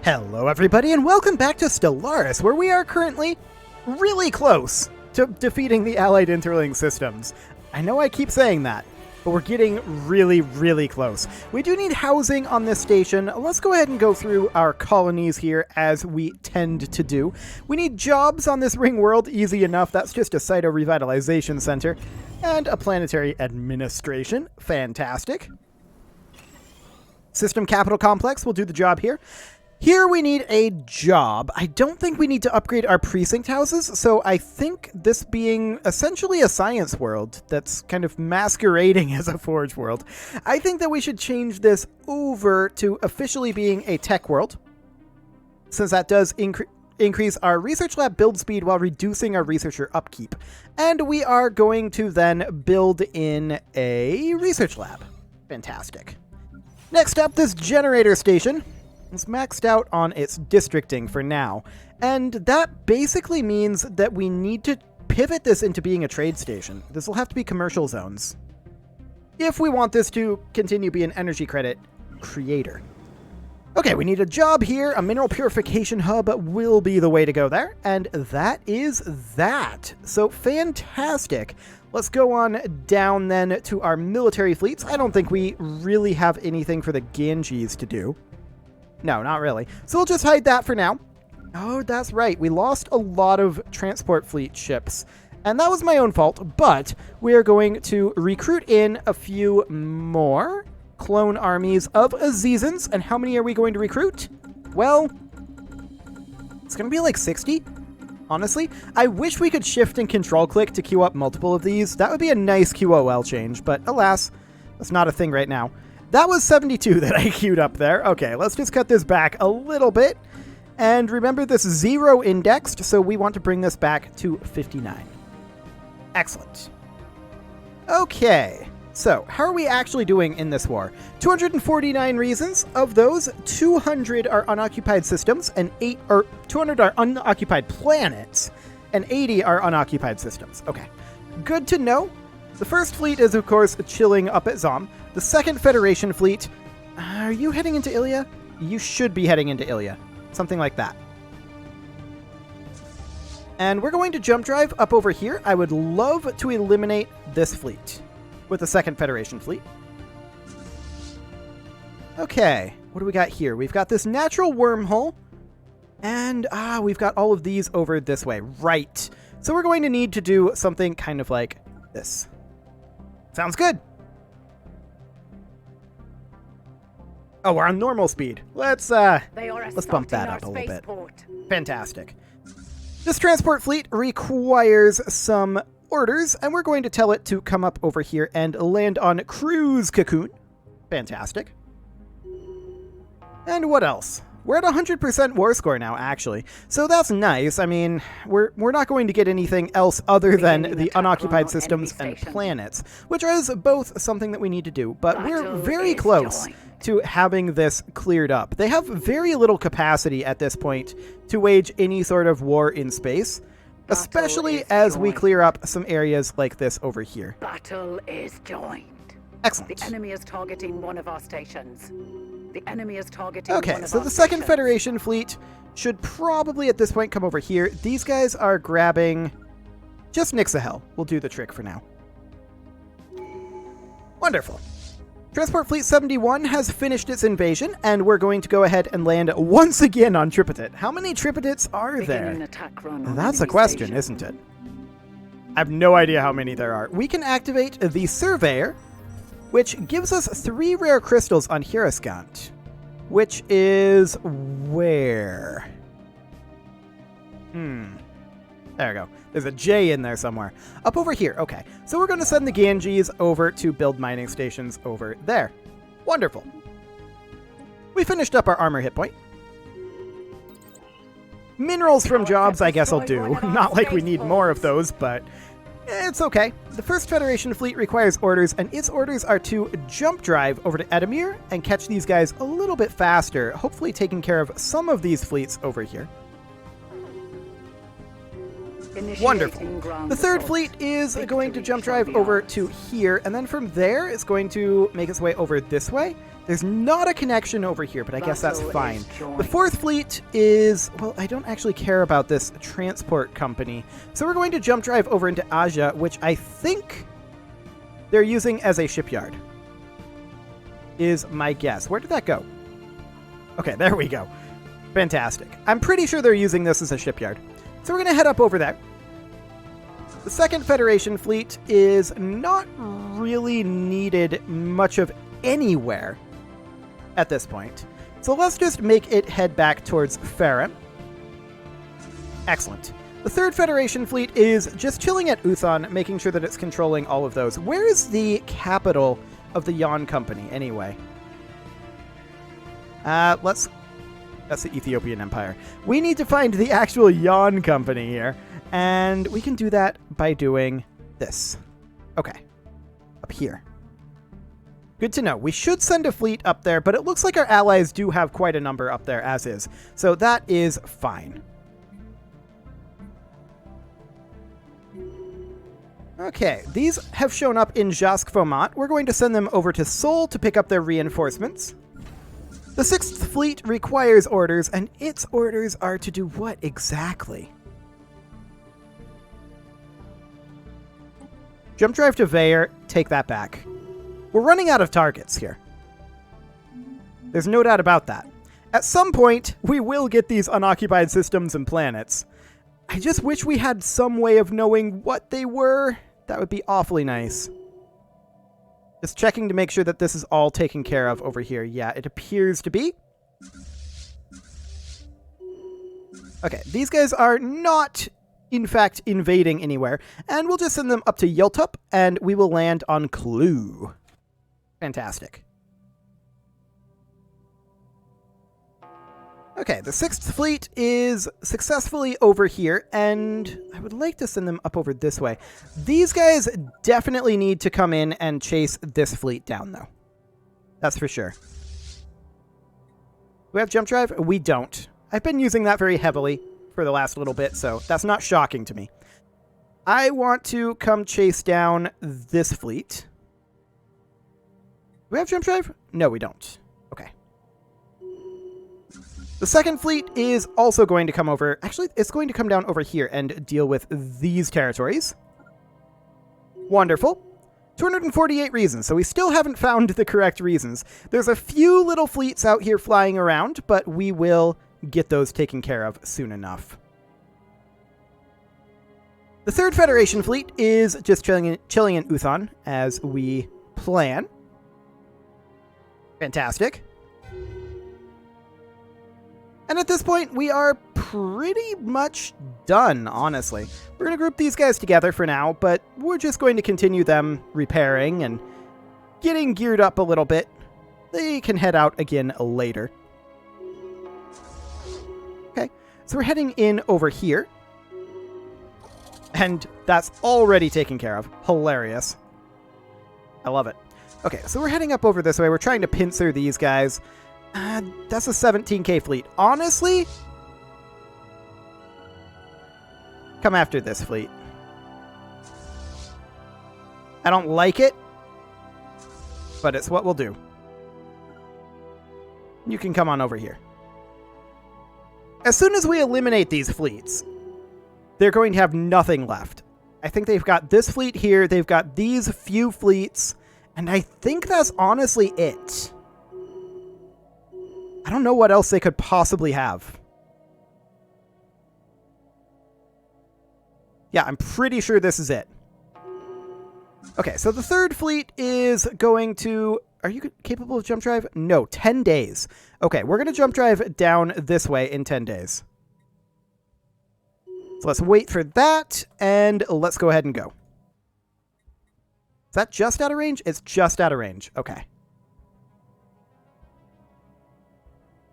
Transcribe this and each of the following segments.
Hello everybody and welcome back to Stellaris, where we are currently really close to defeating the Allied Interlink systems. I know I keep saying that, but we're getting really close. We do need housing on this station. Let's go ahead and go through our colonies here as we tend to do. We need jobs on this ring world, easy enough. That's just a cyto-revitalization center and a planetary administration. Fantastic. System capital complex will do the job here. Here we need a job. I don't think we need to upgrade our precinct houses, so I think this being essentially a science world that's kind of masquerading as a forge world, I think that we should change this over to officially being a tech world, since that does increase our research lab build speed while reducing our researcher upkeep. And we are going to then build in a research lab. Fantastic. Next up, this generator station. It's maxed out on its districting for now, and that basically means that we need to pivot this into being a trade station. This will have to be commercial zones if we want this to continue be an energy credit creator. Okay, we need a job here. A mineral purification hub will be the way to go there, and that is that. So fantastic. Let's go on down then to our military fleets. I don't think we really have anything for the Ganges to do. No, not really. So we'll just hide that for now. Oh, that's right. We lost a lot of transport fleet ships, and that was my own fault, but we are going to recruit in a few more clone armies of Azizans. And how many are we going to recruit? Well, it's going to be like 60. Honestly, I wish we could shift and control click to queue up multiple of these. That would be a nice QOL change, but alas, that's not a thing right now. That was 72 that I queued up there. Okay, let's just cut this back a little bit. And remember, this is 0 indexed, so we want to bring this back to 59. Excellent. Okay, so how are we actually doing in this war? 249 reasons. Of those, 200 are unoccupied systems, and 200 are unoccupied planets, and 80 are unoccupied systems. Okay, good to know. The first fleet is, of course, chilling up at Zom. The second Federation fleet, are you heading into Ilya? You should be heading into Ilya. Something like that. And we're going to jump drive up over here. I would love to eliminate this fleet with the second Federation fleet. Okay, what do we got here? We've got this natural wormhole. And, we've got all of these over this way. Right. So we're going to need to do something kind of like this. Sounds good. Oh, we're on normal speed. Let's bump that up a little bit. Fantastic. This transport fleet requires some orders, and we're going to tell it to come up over here and land on Cruise Cocoon. Fantastic. And what else? We're at 100% war score now, actually. So that's nice. I mean, we're not going to get anything else other than the unoccupied systems and planets, which is both something that we need to do. But we're very close to having this cleared up. They have very little capacity at this point to wage any sort of war in space, especially as we clear up some areas like this over here. Battle is joined. Excellent. The enemy is targeting one of our stations. The enemy is targeting Okay, so the second Federation fleet should probably at this point come over here. These guys are grabbing just Nixahel. We'll do the trick for now. Wonderful. Transport Fleet 71 has finished its invasion, and we're going to go ahead and land once again on Tripotit. How many Tripotits are there? That's a question, isn't it? I have no idea how many there are. We can activate the Surveyor, which gives us 3 rare crystals on Hieroskant, which is where? There we go. There's a J in there somewhere. Up over here. Okay. So we're going to send the Ganges over to build mining stations over there. Wonderful. We finished up our armor hit point. Minerals from jobs, I guess I'll do. Not like we need more of those, but it's okay. The first Federation fleet requires orders, and its orders are to jump drive over to Edamir and catch these guys a little bit faster, hopefully taking care of some of these fleets over here. Wonderful. The third fleet is going to jump drive over to here, and then from there it's going to make its way over this way There's not a connection over here, but I guess that's Battle fine. is joined. The 4th fleet is, well, I don't actually care about this transport company. So we're going to jump drive over into Asia, which I think they're using as a shipyard, is my guess. Where did that go? Okay, there we go. Fantastic. I'm pretty sure they're using this as a shipyard. So we're going to head up over there. The 2nd Federation fleet is not really needed much of anywhere at this point. So let's just make it head back towards Farah. Excellent. The 3rd Federation fleet is just chilling at Uthon, making sure that it's controlling all of those. Where is the capital of the Yan Company, anyway? That's the Ethiopian Empire. We need to find the actual Yan Company here, and we can do that by doing this. Okay. Up here. Good to know. We should send a fleet up there, but it looks like our allies do have quite a number up there as is. So that is fine. Okay, these have shown up in Jask Fomat. We're going to send them over to Seoul to pick up their reinforcements. The 6th fleet requires orders, and its orders are to do what exactly? Jump drive to Vayer, take that back. We're running out of targets here. There's no doubt about that. At some point, we will get these unoccupied systems and planets. I just wish we had some way of knowing what they were. That would be awfully nice. Just checking to make sure that this is all taken care of over here. Yeah, it appears to be. Okay, these guys are not, in fact, invading anywhere. And we'll just send them up to Yeltup, and we will land on Clue. Fantastic. Okay, the 6th fleet is successfully over here, and I would like to send them up over this way. These guys definitely need to come in and chase this fleet down, though. That's for sure. Do we have jump drive? We don't. I've been using that very heavily for the last little bit, so that's not shocking to me. I want to come chase down this fleet. Do we have jump drive? No, we don't. Okay. The 2nd fleet is also going to come over. Actually, it's going to come down over here and deal with these territories. Wonderful. 248 reasons, so we still haven't found the correct reasons. There's a few little fleets out here flying around, but we will get those taken care of soon enough. The 3rd Federation fleet is just chilling in Uthon as we plan. Fantastic. And at this point, we are pretty much done, honestly. We're going to group these guys together for now, but we're just going to continue them repairing and getting geared up a little bit. They can head out again later. Okay, so we're heading in over here. And that's already taken care of. Hilarious. I love it. Okay, so we're heading up over this way. We're trying to pincer these guys. That's a 17k fleet. Honestly, come after this fleet. I don't like it, but it's what we'll do. You can come on over here. As soon as we eliminate these fleets, they're going to have nothing left. I think they've got this fleet here, they've got these few fleets, and I think that's honestly it. I don't know what else they could possibly have. Yeah, I'm pretty sure this is it. Okay, so the 3rd fleet is going to... Are you capable of jump drive? No, 10 days. Okay, we're going to jump drive down this way in 10 days. So let's wait for that, and let's go ahead and go. Is that just out of range? It's just out of range. Okay.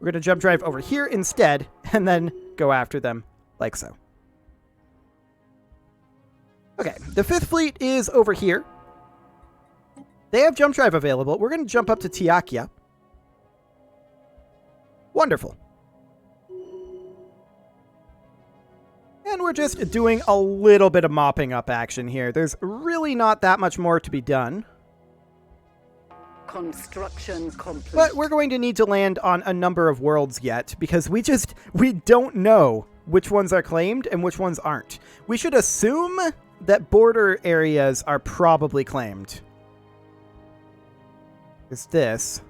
We're going to jump drive over here instead, and then go after them like so. Okay, the 5th fleet is over here. They have jump drive available. We're going to jump up to Tiakia. Wonderful. And we're just doing a little bit of mopping up action here. There's really not that much more to be done. Construction complete. But we're going to need to land on a number of worlds yet, because we don't know which ones are claimed and which ones aren't. We should assume that border areas are probably claimed. Is this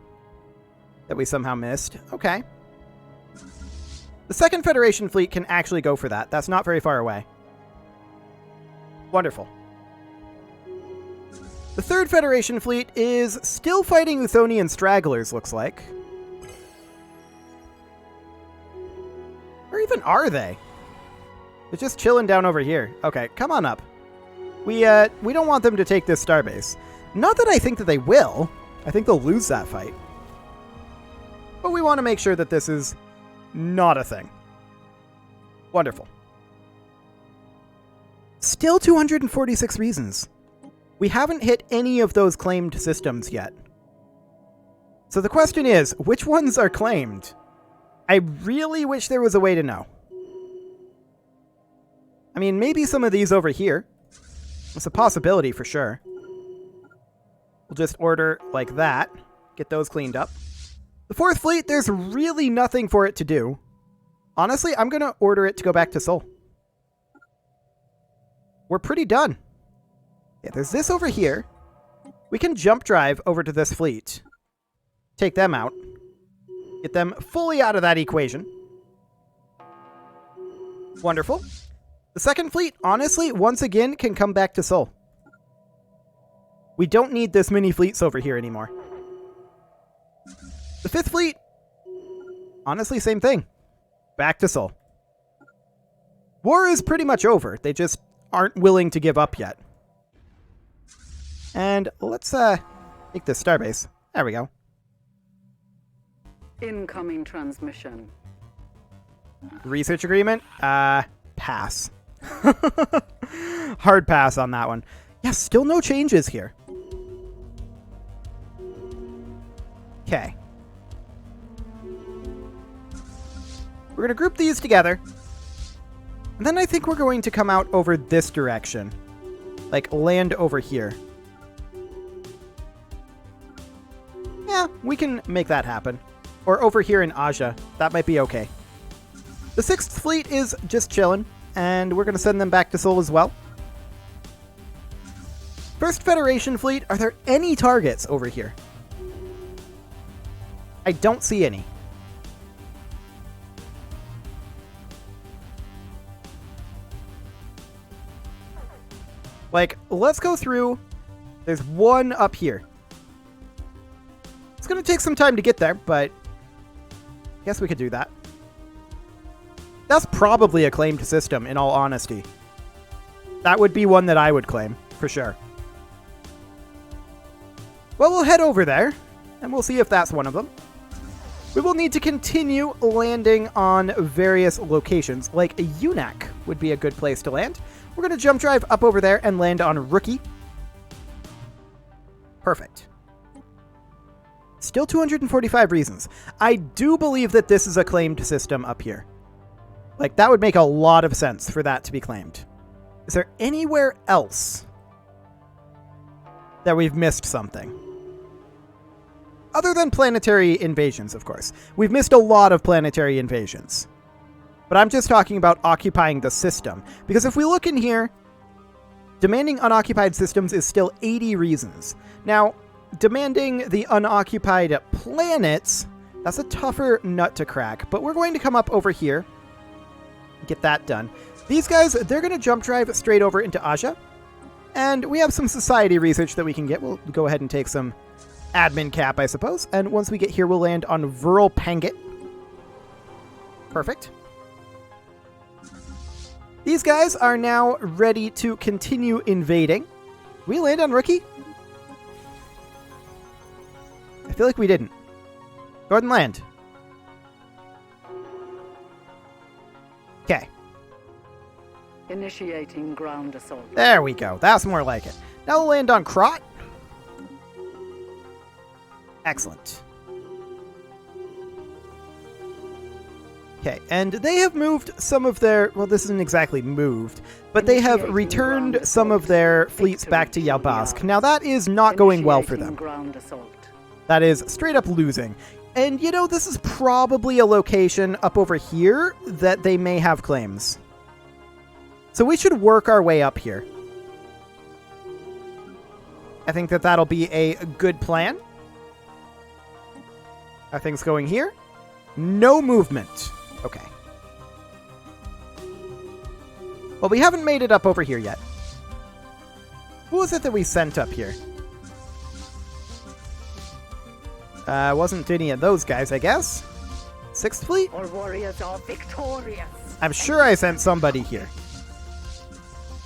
that we somehow missed? Okay. The Second Federation fleet can actually go for that. That's not very far away. Wonderful. The Third Federation fleet is still fighting Uthonian stragglers, looks like. Where even are they? They're just chilling down over here. Okay, come on up. We don't want them to take this starbase. Not that I think that they will. I think they'll lose that fight. But we want to make sure that this is not a thing. Wonderful. Still 246 reasons. We haven't hit any of those claimed systems yet. So the question is, which ones are claimed? I really wish there was a way to know. I mean, maybe some of these over here. It's a possibility for sure. We'll just order like that. Get those cleaned up. The Fourth Fleet, there's really nothing for it to do. Honestly, I'm going to order it to go back to Seoul. We're pretty done. Yeah, there's this over here. We can jump drive over to this fleet. Take them out. Get them fully out of that equation. Wonderful. The Second Fleet, honestly, once again, can come back to Seoul. We don't need this many fleets over here anymore. The Fifth Fleet, honestly, same thing. Back to Seoul. War is pretty much over. They just aren't willing to give up yet. And let's take this starbase. There we go. Incoming transmission. Research agreement? Pass. Hard pass on that one. Yeah, still no changes here. Okay. We're going to group these together. And then I think we're going to come out over this direction. Like, land over here. Yeah, we can make that happen. Or over here in Asia. That might be okay. The Sixth Fleet is just chilling. And we're going to send them back to Seoul as well. First Federation Fleet, are there any targets over here? I don't see any. Like, let's go through. There's one up here. It's going to take some time to get there, but I guess we could do that. That's probably a claimed system, in all honesty. That would be one that I would claim, for sure. Well, we'll head over there, and we'll see if that's one of them. We will need to continue landing on various locations, like Unak would be a good place to land. We're going to jump drive up over there and land on Rookie. Perfect. Still 245 reasons. I do believe that this is a claimed system up here. Like, that would make a lot of sense for that to be claimed. Is there anywhere else that we've missed something? Other than planetary invasions, of course. We've missed a lot of planetary invasions. But I'm just talking about occupying the system. Because if we look in here, demanding unoccupied systems is still 80 reasons. Now, demanding the unoccupied planets, that's a tougher nut to crack. But we're going to come up over here. Get that done. These guys, they're going to jump drive straight over into Asia. And we have some society research that we can get. We'll go ahead and take some admin cap, I suppose. And once we get here, we'll land on Viral Pangit. Perfect. These guys are now ready to continue invading. We land on Rookie? I feel like we didn't. Go ahead and land. Okay. Initiating ground assault. There we go. That's more like it. Now we'll land on Krot. Excellent. Okay, and they have moved some of their... Well, this isn't exactly moved, but they have returned some of their fleets back to Yalbask. Now, that is not going well for them. Ground assault. That is straight up losing. And, you know, this is probably a location up over here that they may have claims. So we should work our way up here. I think that that'll be a good plan. Are things going here? No movement. Okay. Well, we haven't made it up over here yet. Who was it that we sent up here? Wasn't any of those guys, I guess. Sixth Fleet? Our warriors are victorious. I'm sure I sent somebody here.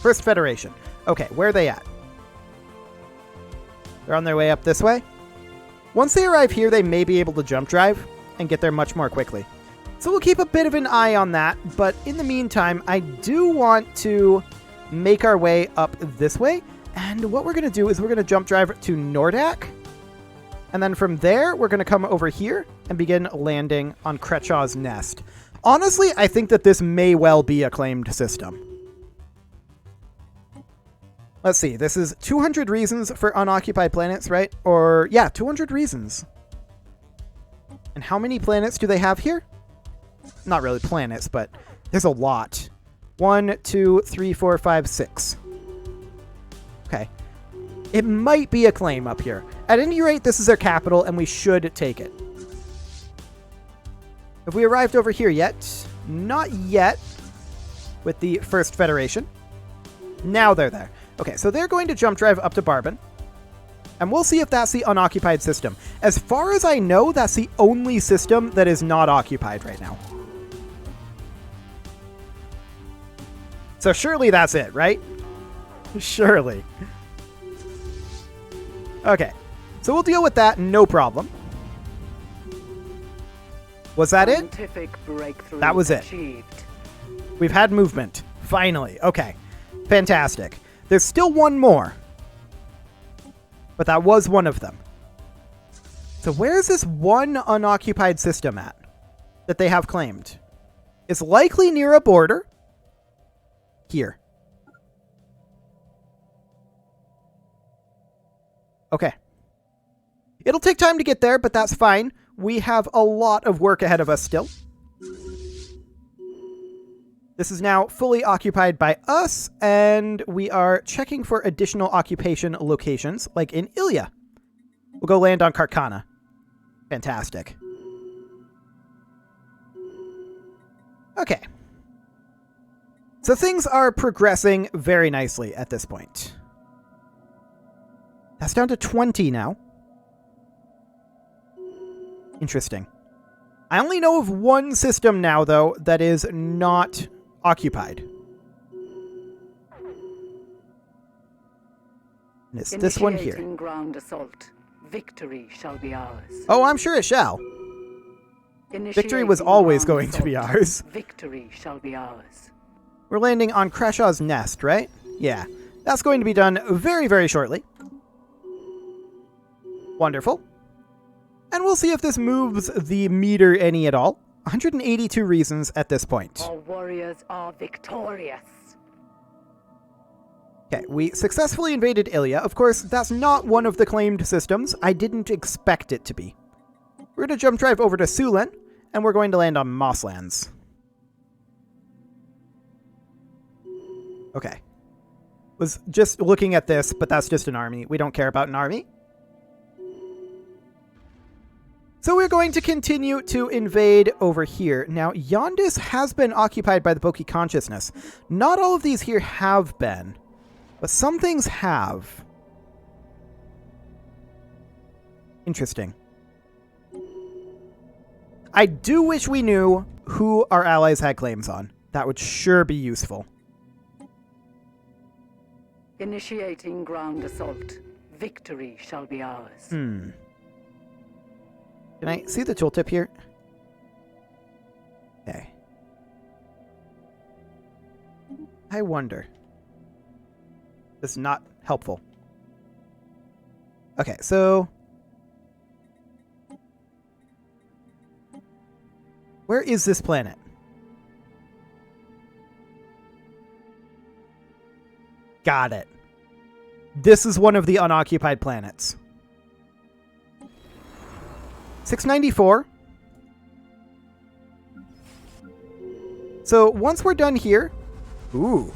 First Federation. Okay, where are they at? They're on their way up this way. Once they arrive here, they may be able to jump drive and get there much more quickly. So we'll keep a bit of an eye on that, but in the meantime, I do want to make our way up this way. And what we're going to do is we're going to jump drive to Nordak. And then from there, we're going to come over here and begin landing on Kretchaw's Nest. Honestly, I think that this may well be a claimed system. Let's see, this is 200 reasons for unoccupied planets, right? Or, yeah, 200 reasons. And how many planets do they have here? Not really planets, but there's a lot. 1, 2, 3, 4, 5, 6. Okay. It might be a claim up here. At any rate, this is their capital, and we should take it. Have we arrived over here yet? Not yet. With the First Federation. Now they're there. Okay, so they're going to jump drive up to Barbon. And we'll see if that's the unoccupied system. As far as I know, that's the only system that is not occupied right now. So surely that's it, right? Surely. Okay, so we'll deal with that, no problem. Was that it? That was it. We've had movement, finally. Okay, fantastic. There's still one more. But that was one of them. So where's this one unoccupied system at that they have claimed? It's likely near a border. Here. Okay. It'll take time to get there, but that's fine. We have a lot of work ahead of us still. This is now fully occupied by us, and we are checking for additional occupation locations, like in Ilya. We'll go land on Karkana. Fantastic. Okay. So things are progressing very nicely at this point. That's down to 20 now. Interesting. I only know of one system now, though, that is not occupied. And it's this one here. Ground assault. Victory shall be ours. Oh, I'm sure it shall. Victory was always going to be ours. Victory shall be ours. We're landing on Kretchaw's Nest, right? Yeah. That's going to be done very, very shortly. Wonderful. And we'll see if this moves the meter any at all. 182 reasons at this point. Our warriors are victorious. Okay, we successfully invaded Ilya. Of course, that's not one of the claimed systems. I didn't expect it to be. We're going to jump drive over to Sulen, and we're going to land on Mosslands. Okay. Was just looking at this, but that's just an army. We don't care about an army. So we're going to continue to invade over here. Now, Yondis has been occupied by the Boki Consciousness. Not all of these here have been, but some things have. Interesting. I do wish we knew who our allies had claims on. That would sure be useful. Initiating ground assault. Victory shall be ours. Can I see the tooltip here? Okay. I wonder. This is not helpful. Okay, so... where is this planet? Got it. This is one of the unoccupied planets. 694. So once we're done here... Ooh.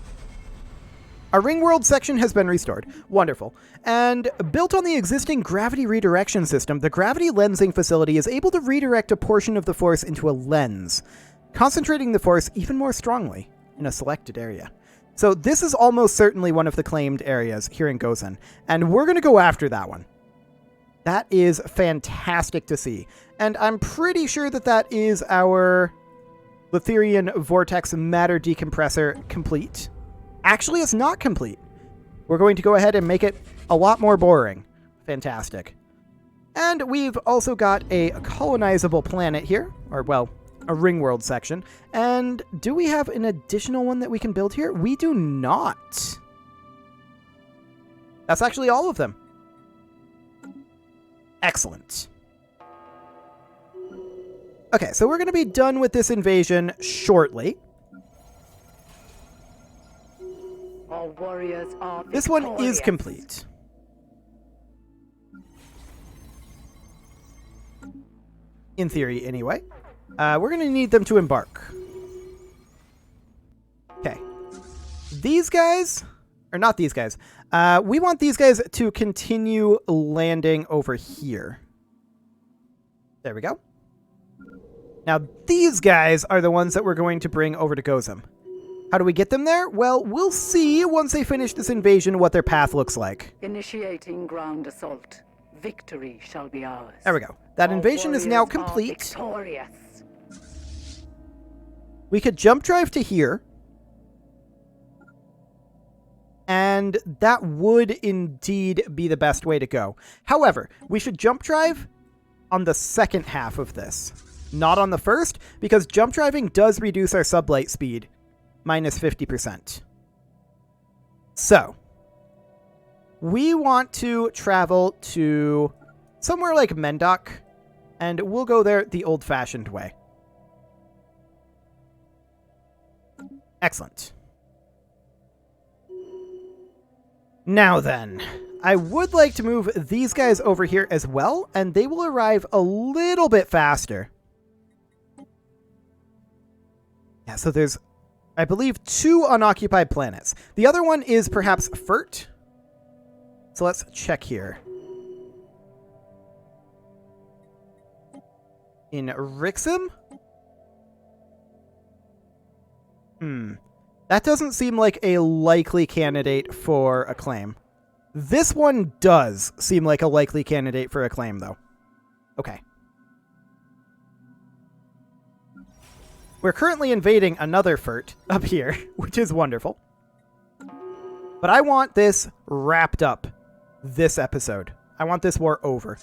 Our ring world section has been restored. Wonderful. And built on the existing gravity redirection system, the gravity lensing facility is able to redirect a portion of the force into a lens, concentrating the force even more strongly in a selected area. So this is almost certainly one of the claimed areas here in Gozen, and we're going to go after that one. That is fantastic to see. And I'm pretty sure that that is our Letherian Vortex Matter Decompressor complete. Actually, it's not complete. We're going to go ahead and make it a lot more boring. Fantastic. And we've also got a colonizable planet here, or, well, a ring world section. And do we have an additional one that we can build here? We do not. That's actually all of them. Excellent. Okay, so we're going to be done with this invasion shortly. Our warriors are This one is complete. In theory, anyway. We're going to need them to embark. Okay. These guys, or not these guys, we want these guys to continue landing over here. There we go. Now, these guys are the ones that we're going to bring over to Gozen. How do we get them there? Well, we'll see once they finish this invasion what their path looks like. Initiating ground assault. Victory shall be ours. There we go. That invasion is now complete. Victorious. We could jump drive to here. And that would indeed be the best way to go. However, we should jump drive on the second half of this. Not on the first, because jump driving does reduce our sublight speed. Minus 50%. So, we want to travel to somewhere like Mendok, and we'll go there the old-fashioned way. Excellent. Now then, I would like to move these guys over here as well, and they will arrive a little bit faster. Yeah, so there's, I believe, 2 unoccupied planets. The other one is perhaps Fert. So let's check here. In Rixum? That doesn't seem like a likely candidate for a claim. This one does seem like a likely candidate for a claim, though. Okay. We're currently invading another Fert up here, which is wonderful. But I want this wrapped up this episode. I want this war over.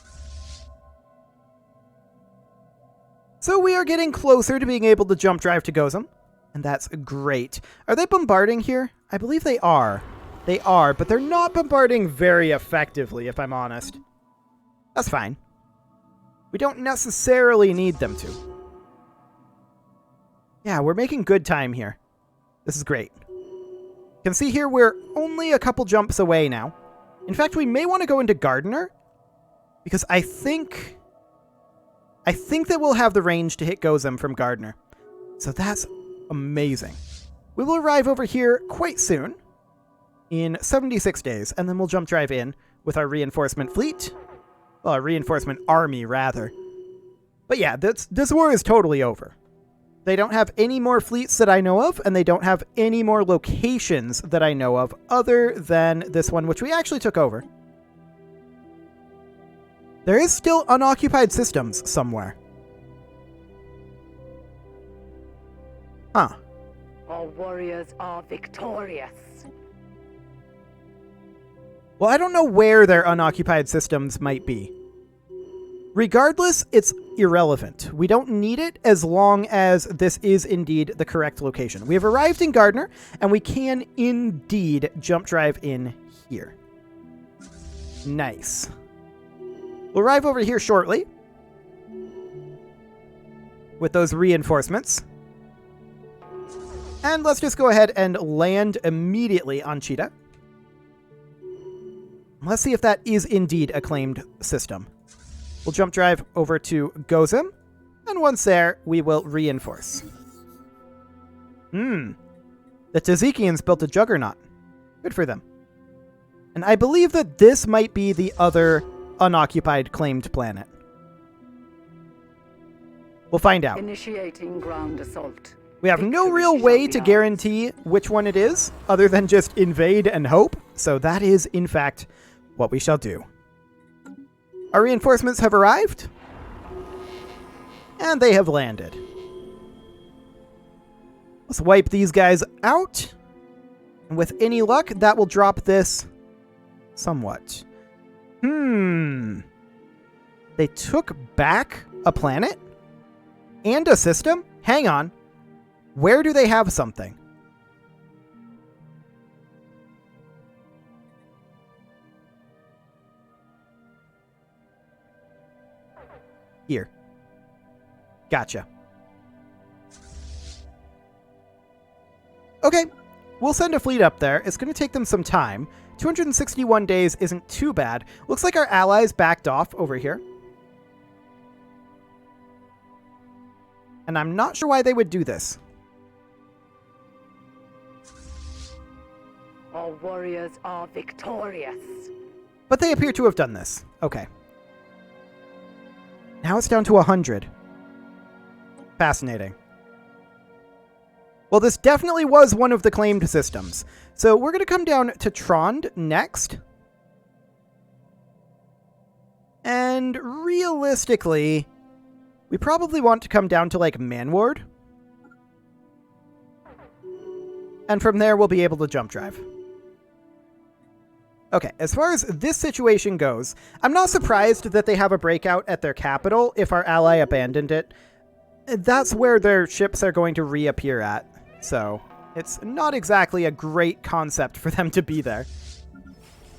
So we are getting closer to being able to jump drive to Gozen, and that's great. Are they bombarding here? I believe they are. They are, but they're not bombarding very effectively, if I'm honest. That's fine. We don't necessarily need them to. Yeah, we're making good time here. This is great. You can see here we're only a couple jumps away now. In fact, we may want to go into Gardener, because I think that we'll have the range to hit Gozen from Gardener. So that's amazing. We will arrive over here quite soon, in 76 days, and then we'll jump drive in with our reinforcement fleet. Well, our reinforcement army, rather. But yeah, this war is totally over. They don't have any more fleets that I know of, and they don't have any more locations that I know of other than this one, which we actually took over. There is still unoccupied systems somewhere. Huh. Our warriors are victorious. Well, I don't know where their unoccupied systems might be. Regardless, it's irrelevant. We don't need it as long as this is indeed the correct location. We have arrived in Gardener, and we can indeed jump drive in here. Nice. We'll arrive over here shortly with those reinforcements. And let's just go ahead and land immediately on Cheetah. Let's see if that is indeed a claimed system. We'll jump drive over to Gozim, and once there, we will reinforce. The Tazikians built a juggernaut. Good for them. And I believe that this might be the other unoccupied claimed planet. We'll find out. Initiating ground assault. We have no real way to guarantee which one it is, other than just invade and hope, so that is, in fact, what we shall do. Our reinforcements have arrived, and they have landed. Let's wipe these guys out, and with any luck, that will drop this somewhat. They took back a planet? And a system? Hang on. Where do they have something? Here. Gotcha. Okay. We'll send a fleet up there. It's going to take them some time. 261 days isn't too bad. Looks like our allies backed off over here. And I'm not sure why they would do this. Our warriors are victorious. But they appear to have done this. Okay. Now it's down to 100. Fascinating. Well, this definitely was one of the claimed systems. So we're going to come down to Trond next. And realistically, we probably want to come down to, like, Manward. And from there, we'll be able to jump drive. Okay, as far as this situation goes, I'm not surprised that they have a breakout at their capital if our ally abandoned it. That's where their ships are going to reappear at. So, it's not exactly a great concept for them to be there.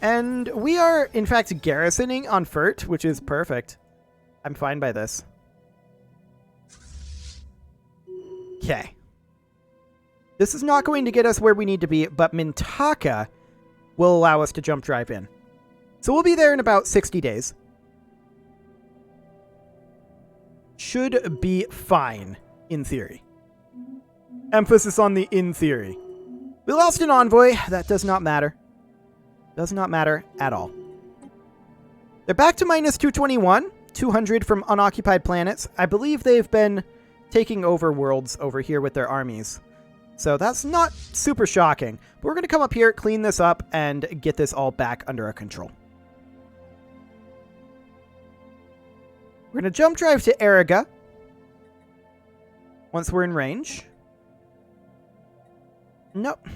And we are, in fact, garrisoning on Furt, which is perfect. I'm fine by this. Okay. This is not going to get us where we need to be, but Mintaka will allow us to jump drive in. So we'll be there in about 60 days. Should be fine, in theory. Emphasis on the in theory. We lost an envoy. That does not matter. Does not matter at all. They're back to minus 221. 200 from unoccupied planets. I believe they've been taking over worlds over here with their armies. So that's not super shocking. But we're going to come up here, clean this up, and get this all back under our control. We're going to jump drive to Eriga once we're in range. Nope.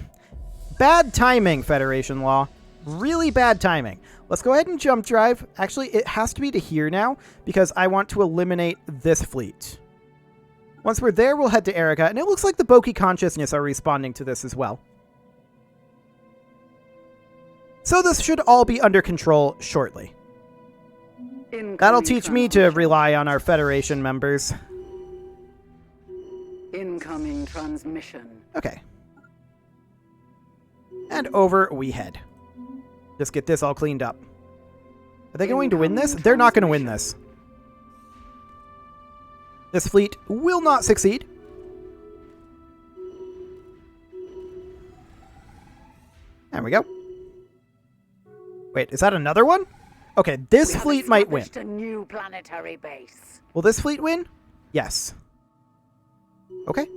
Bad timing, Federation Law. Really bad timing. Let's go ahead and jump drive. Actually, it has to be to here now because I want to eliminate this fleet. Once we're there, we'll head to Eriga, and it looks like the Boki Consciousness are responding to this as well. So this should all be under control shortly. That'll teach me to rely on our Federation members. Incoming transmission. Okay. And over we head. Just get this all cleaned up. Are they going to win this? They're not going to win this. This fleet will not succeed. There we go. Wait, is that another one? Okay, this fleet might win. A new planetary base. Will this fleet win? Yes. Okay.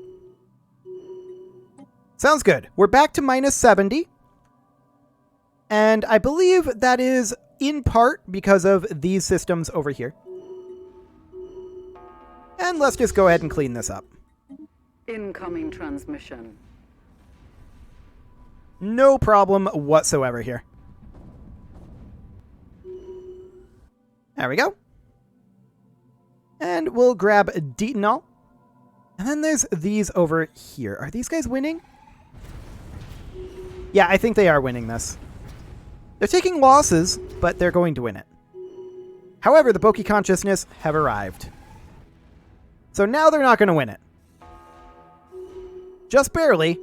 Sounds good. We're back to minus 70. And I believe that is in part because of these systems over here. And let's just go ahead and clean this up. Incoming transmission. No problem whatsoever here. There we go. And we'll grab Detonol. And then there's these over here. Are these guys winning? Yeah, I think they are winning this. They're taking losses, but they're going to win it. However, the Boki Consciousness have arrived. So now they're not going to win it. Just barely,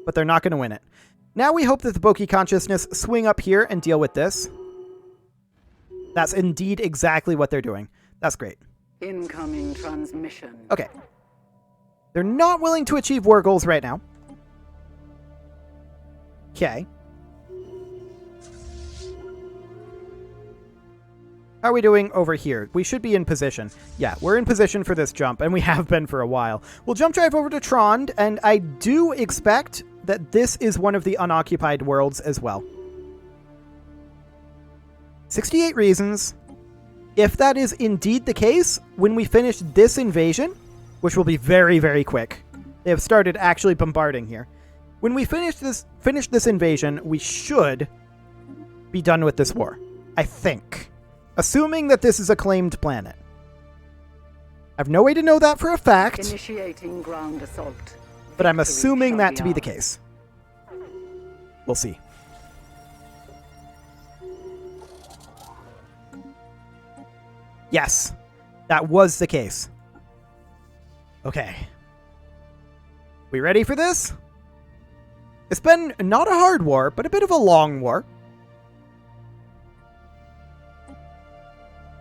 but they're not going to win it. Now we hope that the Boki Consciousness swing up here and deal with this. That's indeed exactly what they're doing. That's great. Incoming transmission. Okay. They're not willing to achieve war goals right now. Okay. How are we doing over here? We should be in position. Yeah, we're in position for this jump, and we have been for a while. We'll jump drive over to Trond, and I do expect that this is one of the unoccupied worlds as well. 68 reasons. If that is indeed the case, when we finish this invasion, which will be very, very quick, they have started actually bombarding here. When we finish this invasion, we should be done with this war. I think. Assuming that this is a claimed planet. I have no way to know that for a fact. Initiating ground assault. But I'm Victory assuming shall that to be the ours. case. We'll see. Yes, that was the case. Okay. We ready for this? It's been not a hard war, but a bit of a long war.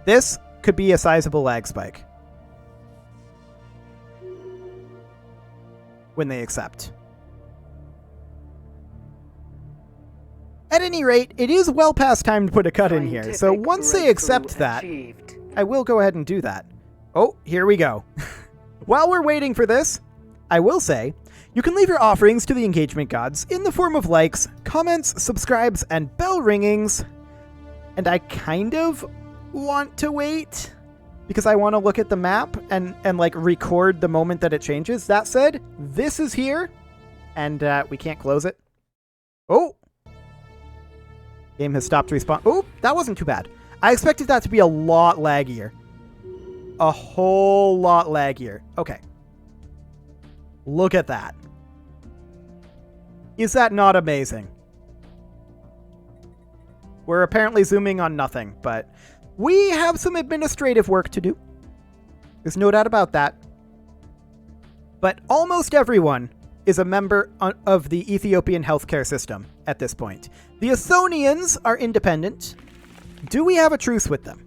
This could be a sizable lag spike. When they accept. At any rate, it is well past time to put a cut in here, so Scientific once they accept breakthrough that, achieved. I will go ahead and do that. Oh, here we go. While we're waiting for this, I will say, you can leave your offerings to the engagement gods in the form of likes, comments, subscribes, and bell ringings. And I kind of want to wait because I want to look at the map and like record the moment that it changes. That said, this is here and we can't close it. Oh, game has stopped respawn. Oh, that wasn't too bad. I expected that to be a lot laggier. A whole lot laggier. Okay. Look at that. Is that not amazing? We're apparently zooming on nothing, but we have some administrative work to do. There's no doubt about that. But almost everyone is a member of the Ethiopian healthcare system at this point. The Athonians are independent. Do we have a truce with them?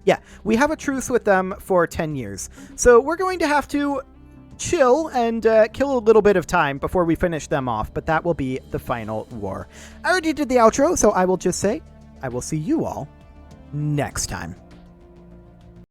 Yeah, we have a truce with them for 10 years. So we're going to have to chill and kill a little bit of time before we finish them off, but that will be the final war. I already did the outro, so I will just say I will see you all next time.